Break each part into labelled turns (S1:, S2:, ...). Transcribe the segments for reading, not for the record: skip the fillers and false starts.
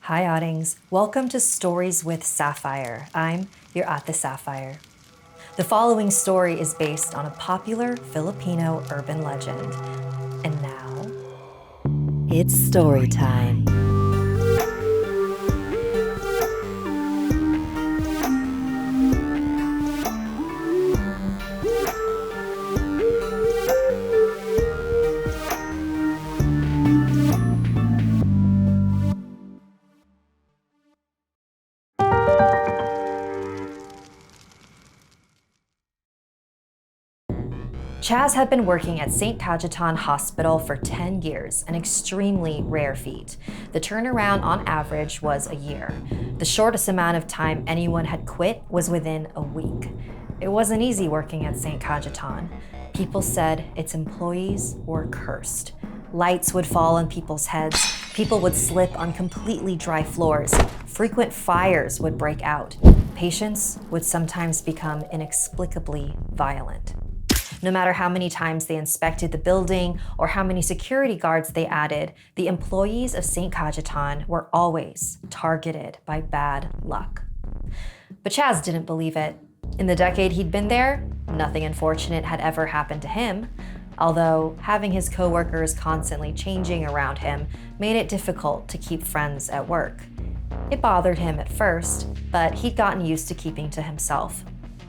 S1: Hi, Oddings. Welcome to Stories with Sapphire. I'm your Ate Sapphire. The following story is based on a popular Filipino urban legend. And now, it's story time. Chaz had been working at St. Cajetan Hospital for 10 years, an extremely rare feat. The turnaround on average was a year. The shortest amount of time anyone had quit was within a week. It wasn't easy working at St. Cajetan. People said its employees were cursed. Lights would fall on people's heads. People would slip on completely dry floors. Frequent fires would break out. Patients would sometimes become inexplicably violent. No matter how many times they inspected the building or how many security guards they added, the employees of St. Cajetan were always targeted by bad luck. But Chaz didn't believe it. In the decade he'd been there, nothing unfortunate had ever happened to him, although having his coworkers constantly changing around him made it difficult to keep friends at work. It bothered him at first, but he'd gotten used to keeping to himself.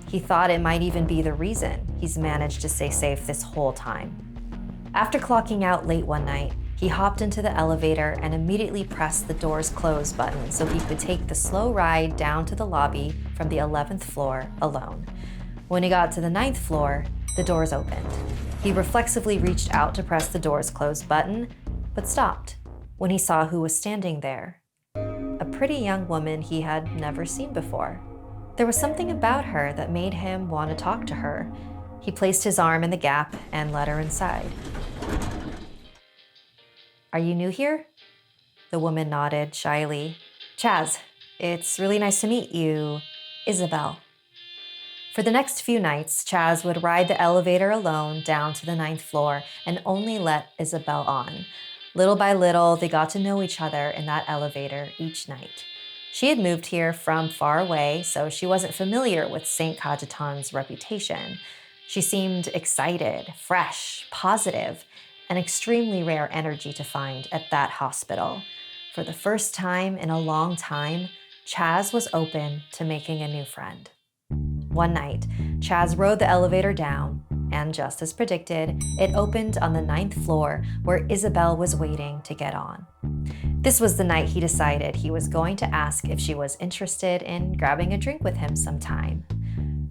S1: He thought it might even be the reason he's managed to stay safe this whole time. After clocking out late one night, he hopped into the elevator and immediately pressed the doors close button so he could take the slow ride down to the lobby from the 11th floor alone. When he got to the 9th floor, the doors opened. He reflexively reached out to press the doors close button, but stopped when he saw who was standing there. A pretty young woman he had never seen before. There was something about her that made him want to talk to her. He placed his arm in the gap and let her inside. "Are you new here?" The woman nodded shyly. "Chaz, it's really nice to meet you. Isabel." For the next few nights, Chaz would ride the elevator alone down to the 9th floor and only let Isabel on. Little by little, they got to know each other in that elevator each night. She had moved here from far away, so she wasn't familiar with St. Cajetan's reputation. She seemed excited, fresh, positive, an extremely rare energy to find at that hospital. For the first time in a long time, Chaz was open to making a new friend. One night, Chaz rode the elevator down, and just as predicted, it opened on the 9th floor where Isabel was waiting to get on. This was the night he decided he was going to ask if she was interested in grabbing a drink with him sometime.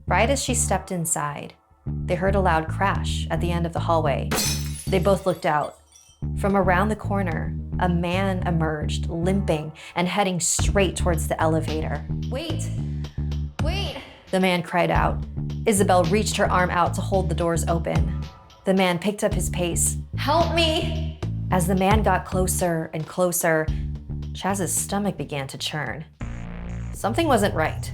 S1: Right as she stepped inside, they heard a loud crash at the end of the hallway. They both looked out. From around the corner, a man emerged, limping and heading straight towards the elevator. "Wait! Wait!" the man cried out. Isabel reached her arm out to hold the doors open. The man picked up his pace. "Help me!" As the man got closer and closer, Chaz's stomach began to churn. Something wasn't right.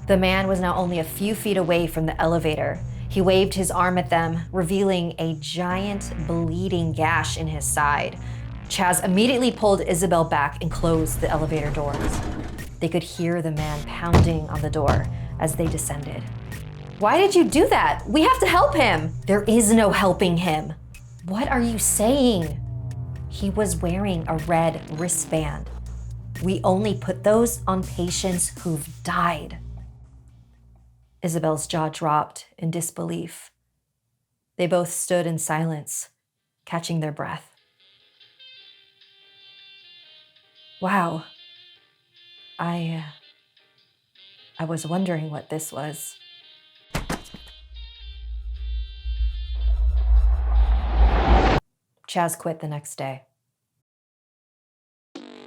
S1: The man was now only a few feet away from the elevator. He waved his arm at them, revealing a giant bleeding gash in his side. Chaz immediately pulled Isabel back and closed the elevator doors. They could hear the man pounding on the door as they descended. "Why did you do that? We have to help him!" "There is no helping him." "What are you saying?" "He was wearing a red wristband. We only put those on patients who've died." Isabel's jaw dropped in disbelief. They both stood in silence, catching their breath. "Wow. I was wondering what this was." Chaz quit the next day.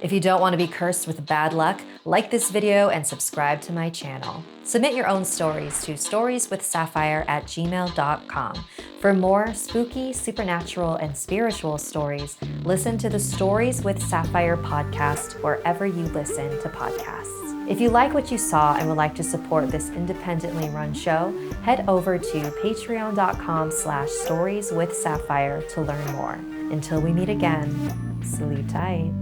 S1: If you don't want to be cursed with bad luck, like this video and subscribe to my channel. Submit your own stories to storieswithsapphire@gmail.com. For more spooky, supernatural, and spiritual stories, listen to the Stories with Sapphire podcast wherever you listen to podcasts. If you like what you saw and would like to support this independently run show, head over to patreon.com/storieswithsapphire to learn more. Until we meet again, sleep tight.